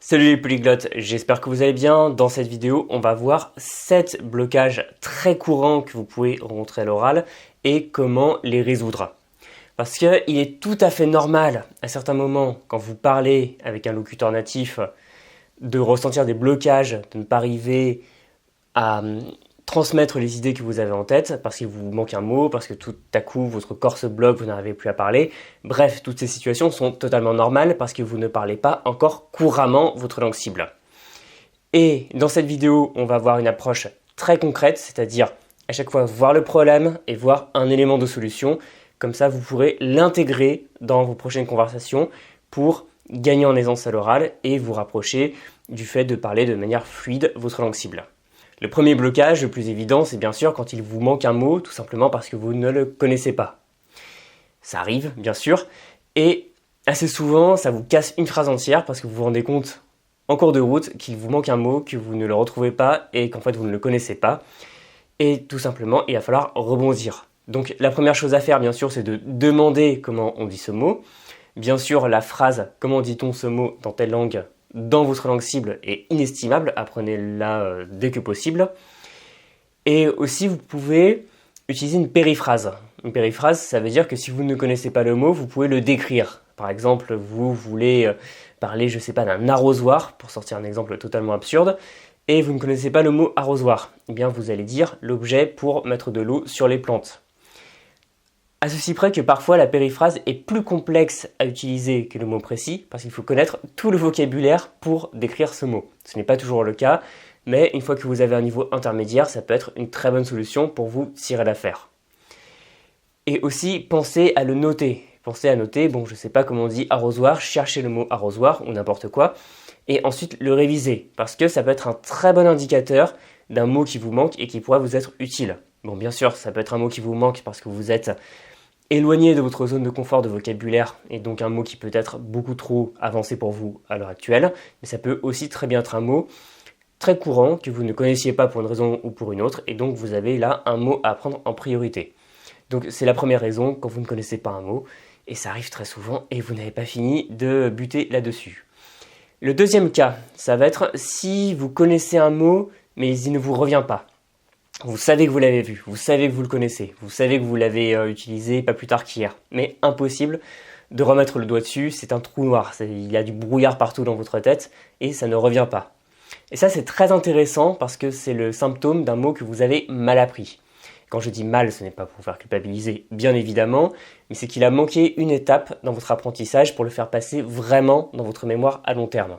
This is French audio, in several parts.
Salut les polyglottes, j'espère que vous allez bien. Dans cette vidéo, on va voir 7 blocages très courants que vous pouvez rencontrer à l'oral et comment les résoudre. Parce qu'il est tout à fait normal, à certains moments, quand vous parlez avec un locuteur natif, de ressentir des blocages, de ne pas arriver à transmettre les idées que vous avez en tête, parce qu'il vous manque un mot, parce que tout à coup votre corps se bloque, vous n'arrivez plus à parler. Bref, toutes ces situations sont totalement normales parce que vous ne parlez pas encore couramment votre langue cible. Et dans cette vidéo, on va voir une approche très concrète, c'est-à-dire à chaque fois voir le problème et voir un élément de solution. Comme ça, vous pourrez l'intégrer dans vos prochaines conversations pour gagner en aisance à l'oral et vous rapprocher du fait de parler de manière fluide votre langue cible. Le premier blocage, le plus évident, c'est bien sûr quand il vous manque un mot, tout simplement parce que vous ne le connaissez pas. Ça arrive, bien sûr, et assez souvent, ça vous casse une phrase entière parce que vous vous rendez compte en cours de route qu'il vous manque un mot, que vous ne le retrouvez pas et qu'en fait vous ne le connaissez pas. Et tout simplement, il va falloir rebondir. Donc la première chose à faire, bien sûr, c'est de demander comment on dit ce mot. Bien sûr, la phrase « Comment dit-on ce mot dans telle langue ?» dans votre langue cible est inestimable, apprenez-la dès que possible. Et aussi, vous pouvez utiliser une périphrase. Une périphrase, ça veut dire que si vous ne connaissez pas le mot, vous pouvez le décrire. Par exemple, vous voulez parler, je sais pas, d'un arrosoir, pour sortir un exemple totalement absurde, et vous ne connaissez pas le mot arrosoir. Eh bien, vous allez dire l'objet pour mettre de l'eau sur les plantes. À ceci près que parfois la périphrase est plus complexe à utiliser que le mot précis, parce qu'il faut connaître tout le vocabulaire pour décrire ce mot. Ce n'est pas toujours le cas, mais une fois que vous avez un niveau intermédiaire, ça peut être une très bonne solution pour vous tirer d'affaire. Et aussi, pensez à le noter. Pensez à noter, bon, je ne sais pas comment on dit arrosoir, cherchez le mot arrosoir ou n'importe quoi, et ensuite le réviser, parce que ça peut être un très bon indicateur d'un mot qui vous manque et qui pourrait vous être utile. Bon, bien sûr, ça peut être un mot qui vous manque parce que vous êtes éloigné de votre zone de confort de vocabulaire et donc un mot qui peut être beaucoup trop avancé pour vous à l'heure actuelle, mais ça peut aussi très bien être un mot très courant que vous ne connaissiez pas pour une raison ou pour une autre et donc vous avez là un mot à prendre en priorité. Donc c'est la première raison quand vous ne connaissez pas un mot et ça arrive très souvent et vous n'avez pas fini de buter là-dessus. Le deuxième cas, ça va être si vous connaissez un mot mais il ne vous revient pas. Vous savez que vous l'avez vu, vous savez que vous le connaissez, vous savez que vous l'avez utilisé pas plus tard qu'hier, mais impossible de remettre le doigt dessus, c'est un trou noir, il y a du brouillard partout dans votre tête et ça ne revient pas. Et ça c'est très intéressant parce que c'est le symptôme d'un mot que vous avez mal appris. Quand je dis mal, ce n'est pas pour vous faire culpabiliser, bien évidemment, mais c'est qu'il a manqué une étape dans votre apprentissage pour le faire passer vraiment dans votre mémoire à long terme.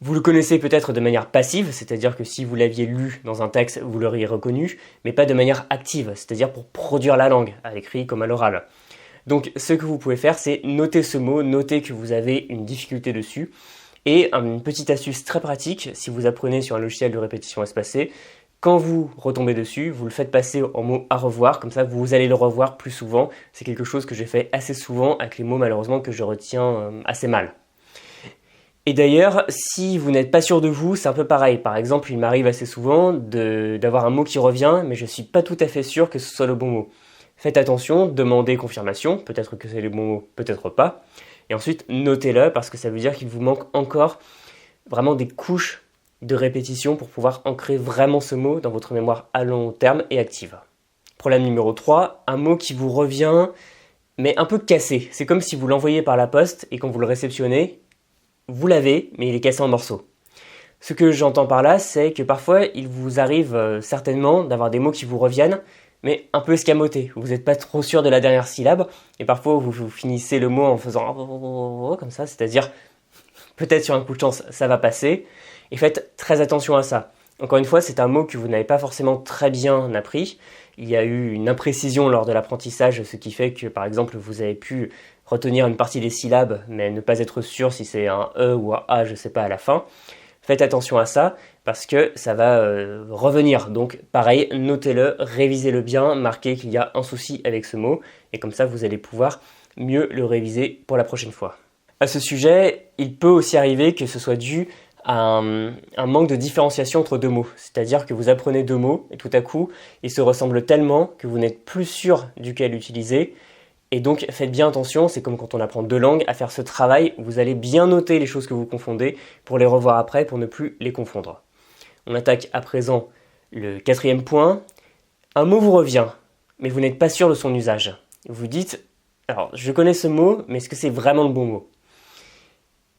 Vous le connaissez peut-être de manière passive, c'est-à-dire que si vous l'aviez lu dans un texte, vous l'auriez reconnu, mais pas de manière active, c'est-à-dire pour produire la langue, à l'écrit comme à l'oral. Donc ce que vous pouvez faire, c'est noter ce mot, noter que vous avez une difficulté dessus, et une petite astuce très pratique, si vous apprenez sur un logiciel de répétition espacée, quand vous retombez dessus, vous le faites passer en mot à revoir, comme ça vous allez le revoir plus souvent. C'est quelque chose que j'ai fait assez souvent avec les mots malheureusement que je retiens assez mal. Et d'ailleurs, si vous n'êtes pas sûr de vous, c'est un peu pareil. Par exemple, il m'arrive assez souvent d'avoir un mot qui revient, mais je ne suis pas tout à fait sûr que ce soit le bon mot. Faites attention, demandez confirmation, peut-être que c'est le bon mot, peut-être pas. Et ensuite, notez-le, parce que ça veut dire qu'il vous manque encore vraiment des couches de répétition pour pouvoir ancrer vraiment ce mot dans votre mémoire à long terme et active. Problème numéro 3, un mot qui vous revient, mais un peu cassé. C'est comme si vous l'envoyez par la poste et quand vous le réceptionnez, vous l'avez, mais il est cassé en morceaux. Ce que j'entends par là, c'est que parfois, il vous arrive certainement d'avoir des mots qui vous reviennent, mais un peu escamotés. Vous n'êtes pas trop sûr de la dernière syllabe, et parfois vous finissez le mot en faisant comme ça, c'est-à-dire peut-être sur un coup de chance, ça va passer, et faites très attention à ça. Encore une fois, c'est un mot que vous n'avez pas forcément très bien appris. Il y a eu une imprécision lors de l'apprentissage, ce qui fait que, par exemple, vous avez pu retenir une partie des syllabes, mais ne pas être sûr si c'est un E ou un A, je ne sais pas, à la fin. Faites attention à ça, parce que ça va revenir. Donc, pareil, notez-le, révisez-le bien, marquez qu'il y a un souci avec ce mot, et comme ça, vous allez pouvoir mieux le réviser pour la prochaine fois. À ce sujet, il peut aussi arriver que ce soit dû à un manque de différenciation entre deux mots. C'est-à-dire que vous apprenez deux mots, et tout à coup, ils se ressemblent tellement que vous n'êtes plus sûr duquel utiliser, Et donc faites bien attention, c'est comme quand on apprend deux langues, à faire ce travail où vous allez bien noter les choses que vous confondez pour les revoir après, pour ne plus les confondre. On attaque à présent le quatrième point. Un mot vous revient, mais vous n'êtes pas sûr de son usage. Vous dites, alors je connais ce mot, mais est-ce que c'est vraiment le bon mot ?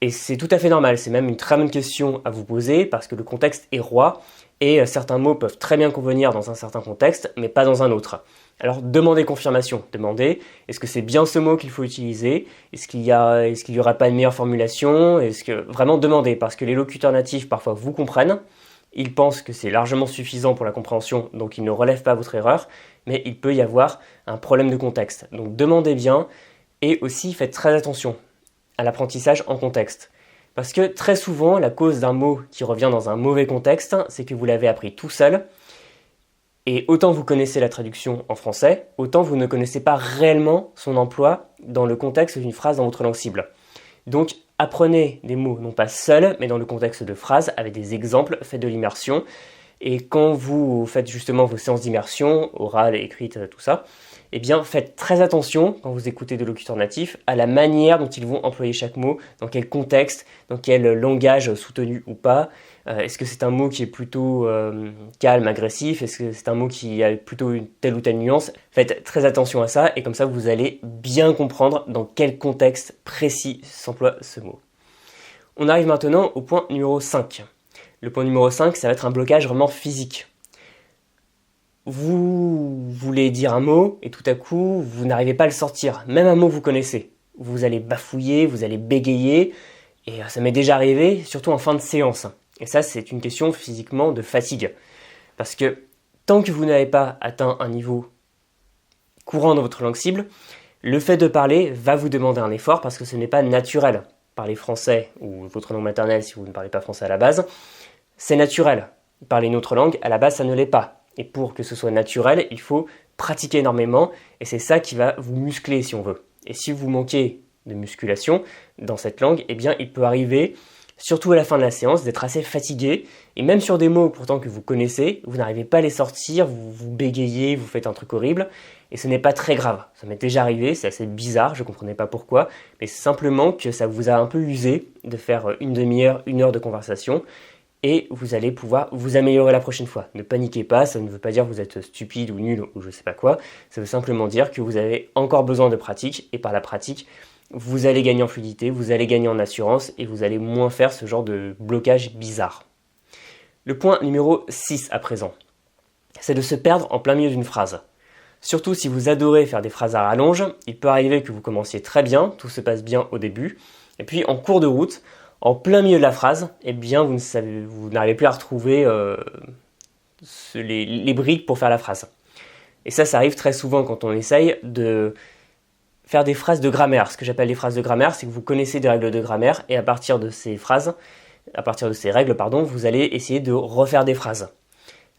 Et c'est tout à fait normal, c'est même une très bonne question à vous poser parce que le contexte est roi et certains mots peuvent très bien convenir dans un certain contexte, mais pas dans un autre. Alors demandez confirmation, demandez est-ce que c'est bien ce mot qu'il faut utiliser, est-ce qu'il y aura pas une meilleure formulation, vraiment demandez parce que les locuteurs natifs parfois vous comprennent, ils pensent que c'est largement suffisant pour la compréhension, donc ils ne relèvent pas votre erreur, mais il peut y avoir un problème de contexte. Donc demandez bien et aussi faites très attention à l'apprentissage en contexte. Parce que très souvent, la cause d'un mot qui revient dans un mauvais contexte, c'est que vous l'avez appris tout seul, et autant vous connaissez la traduction en français, autant vous ne connaissez pas réellement son emploi dans le contexte d'une phrase dans votre langue cible. Donc apprenez des mots, non pas seuls, mais dans le contexte de phrases, avec des exemples, faites de l'immersion, et quand vous faites justement vos séances d'immersion, orales, écrites, tout ça, eh bien faites très attention, quand vous écoutez des locuteurs natifs, à la manière dont ils vont employer chaque mot, dans quel contexte, dans quel langage soutenu ou pas. Est-ce que c'est un mot qui est plutôt calme, agressif ? Est-ce que c'est un mot qui a plutôt une telle ou telle nuance ? Faites très attention à ça, et comme ça vous allez bien comprendre dans quel contexte précis s'emploie ce mot. On arrive maintenant au point numéro 5. Le point numéro 5, ça va être un blocage vraiment physique. Vous voulez dire un mot et tout à coup, vous n'arrivez pas à le sortir. Même un mot que vous connaissez. Vous allez bafouiller, vous allez bégayer. Et ça m'est déjà arrivé, surtout en fin de séance. Et ça, c'est une question physiquement de fatigue. Parce que tant que vous n'avez pas atteint un niveau courant dans votre langue cible, le fait de parler va vous demander un effort parce que ce n'est pas naturel. Parler français ou votre langue maternelle si vous ne parlez pas français à la base, c'est naturel. Parler une autre langue, à la base, ça ne l'est pas. Et pour que ce soit naturel, il faut pratiquer énormément et c'est ça qui va vous muscler si on veut. Et si vous manquez de musculation dans cette langue, eh bien il peut arriver, surtout à la fin de la séance, d'être assez fatigué et même sur des mots pourtant que vous connaissez, vous n'arrivez pas à les sortir, vous bégayez, vous faites un truc horrible et ce n'est pas très grave. Ça m'est déjà arrivé, c'est assez bizarre, je ne comprenais pas pourquoi, mais c'est simplement que ça vous a un peu usé de faire une demi-heure, une heure de conversation. Et vous allez pouvoir vous améliorer la prochaine fois. Ne paniquez pas, ça ne veut pas dire que vous êtes stupide ou nul ou je sais pas quoi. Ça veut simplement dire que vous avez encore besoin de pratique et par la pratique, vous allez gagner en fluidité, vous allez gagner en assurance et vous allez moins faire ce genre de blocage bizarre. Le point numéro 6 à présent, c'est de se perdre en plein milieu d'une phrase. Surtout si vous adorez faire des phrases à rallonge, il peut arriver que vous commenciez très bien, tout se passe bien au début, et puis en cours de route, en plein milieu de la phrase, eh bien vous n'arrivez plus à retrouver les briques pour faire la phrase. Et ça arrive très souvent quand on essaye de faire des phrases de grammaire. Ce que j'appelle les phrases de grammaire, c'est que vous connaissez des règles de grammaire et à partir de ces règles, vous allez essayer de refaire des phrases.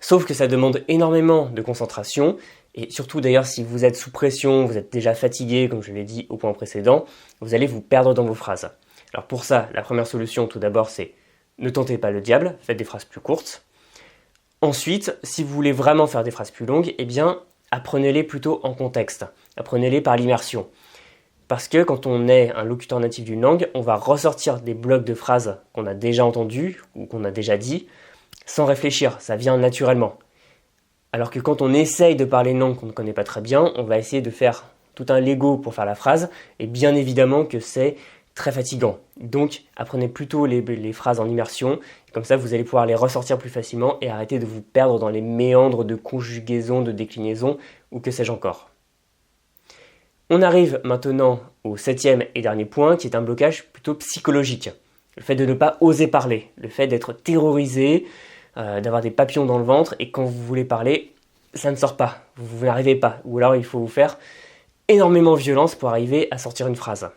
Sauf que ça demande énormément de concentration et surtout d'ailleurs si vous êtes sous pression, vous êtes déjà fatigué, comme je l'ai dit au point précédent, vous allez vous perdre dans vos phrases. Alors pour ça, la première solution tout d'abord c'est ne tentez pas le diable, faites des phrases plus courtes. Ensuite, si vous voulez vraiment faire des phrases plus longues, eh bien apprenez-les plutôt en contexte, apprenez-les par l'immersion. Parce que quand on est un locuteur natif d'une langue, on va ressortir des blocs de phrases qu'on a déjà entendus ou qu'on a déjà dit sans réfléchir, ça vient naturellement. Alors que quand on essaye de parler une langue qu'on ne connaît pas très bien, on va essayer de faire tout un Lego pour faire la phrase et bien évidemment que c'est très fatigant. Donc apprenez plutôt les phrases en immersion, comme ça vous allez pouvoir les ressortir plus facilement et arrêter de vous perdre dans les méandres de conjugaison, de déclinaison ou que sais-je encore. On arrive maintenant au 7e et dernier point qui est un blocage plutôt psychologique. Le fait de ne pas oser parler, le fait d'être terrorisé, d'avoir des papillons dans le ventre et quand vous voulez parler, ça ne sort pas, vous n'arrivez pas. Ou alors il faut vous faire énormément violence pour arriver à sortir une phrase.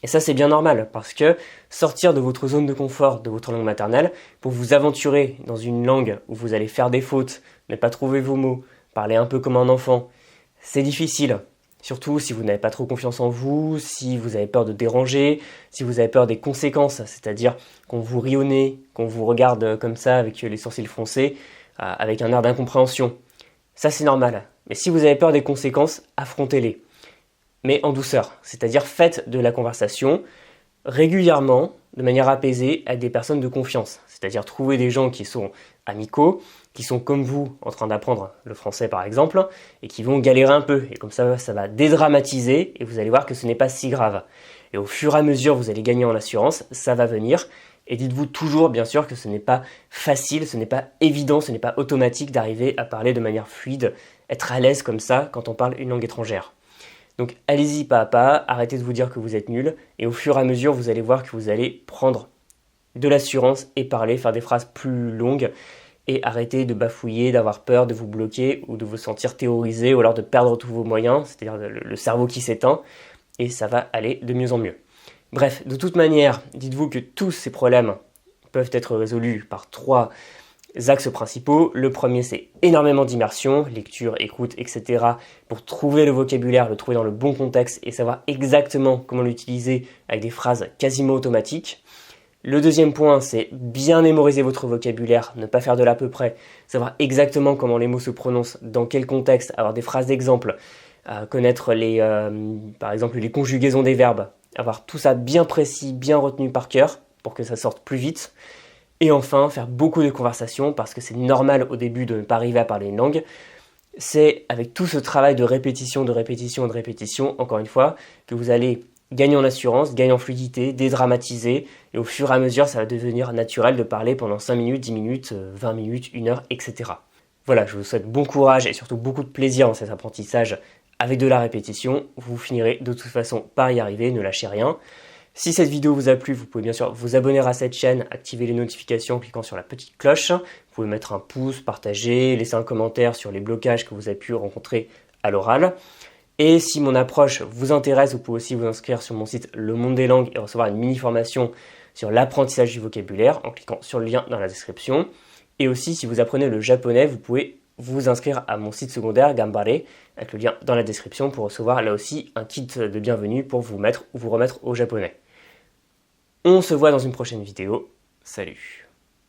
Et ça c'est bien normal parce que sortir de votre zone de confort, de votre langue maternelle, pour vous aventurer dans une langue où vous allez faire des fautes, ne pas trouver vos mots, parler un peu comme un enfant, c'est difficile. Surtout si vous n'avez pas trop confiance en vous, si vous avez peur de déranger, si vous avez peur des conséquences, c'est-à-dire qu'on vous rit au nez, qu'on vous regarde comme ça avec les sourcils froncés, avec un air d'incompréhension. Ça c'est normal. Mais si vous avez peur des conséquences, affrontez-les. mais en douceur. C'est-à-dire faites de la conversation régulièrement, de manière apaisée, avec des personnes de confiance. C'est-à-dire trouver des gens qui sont amicaux, qui sont comme vous en train d'apprendre le français par exemple, et qui vont galérer un peu. Et comme ça va dédramatiser et vous allez voir que ce n'est pas si grave. Et au fur et à mesure, vous allez gagner en assurance, ça va venir. Et dites-vous toujours, bien sûr, que ce n'est pas facile, ce n'est pas évident, ce n'est pas automatique d'arriver à parler de manière fluide, être à l'aise comme ça quand on parle une langue étrangère. Donc allez-y pas à pas, arrêtez de vous dire que vous êtes nul, et au fur et à mesure, vous allez voir que vous allez prendre de l'assurance et parler, faire des phrases plus longues, et arrêter de bafouiller, d'avoir peur, de vous bloquer, ou de vous sentir terrorisé, ou alors de perdre tous vos moyens, c'est-à-dire le cerveau qui s'éteint, et ça va aller de mieux en mieux. Bref, de toute manière, dites-vous que tous ces problèmes peuvent être résolus par 3 axes principaux. Le premier, c'est énormément d'immersion, lecture, écoute, etc. pour trouver le vocabulaire, le trouver dans le bon contexte et savoir exactement comment l'utiliser avec des phrases quasiment automatiques. Le deuxième point, c'est bien mémoriser votre vocabulaire, ne pas faire de l'à peu près, savoir exactement comment les mots se prononcent, dans quel contexte, avoir des phrases d'exemple, connaître par exemple les conjugaisons des verbes, avoir tout ça bien précis, bien retenu par cœur pour que ça sorte plus vite. Et enfin, faire beaucoup de conversations parce que c'est normal au début de ne pas arriver à parler une langue. C'est avec tout ce travail de répétition, encore une fois, que vous allez gagner en assurance, gagner en fluidité, dédramatiser. Et au fur et à mesure, ça va devenir naturel de parler pendant 5 minutes, 10 minutes, 20 minutes, 1 heure, etc. Voilà, je vous souhaite bon courage et surtout beaucoup de plaisir dans cet apprentissage avec de la répétition. Vous finirez de toute façon par y arriver, ne lâchez rien. Si cette vidéo vous a plu, vous pouvez bien sûr vous abonner à cette chaîne, activer les notifications en cliquant sur la petite cloche. Vous pouvez mettre un pouce, partager, laisser un commentaire sur les blocages que vous avez pu rencontrer à l'oral. Et si mon approche vous intéresse, vous pouvez aussi vous inscrire sur mon site Le Monde des Langues et recevoir une mini-formation sur l'apprentissage du vocabulaire en cliquant sur le lien dans la description. Et aussi, si vous apprenez le japonais, vous pouvez vous inscrire à mon site secondaire Gambare avec le lien dans la description pour recevoir là aussi un kit de bienvenue pour vous remettre au japonais. On se voit dans une prochaine vidéo. Salut!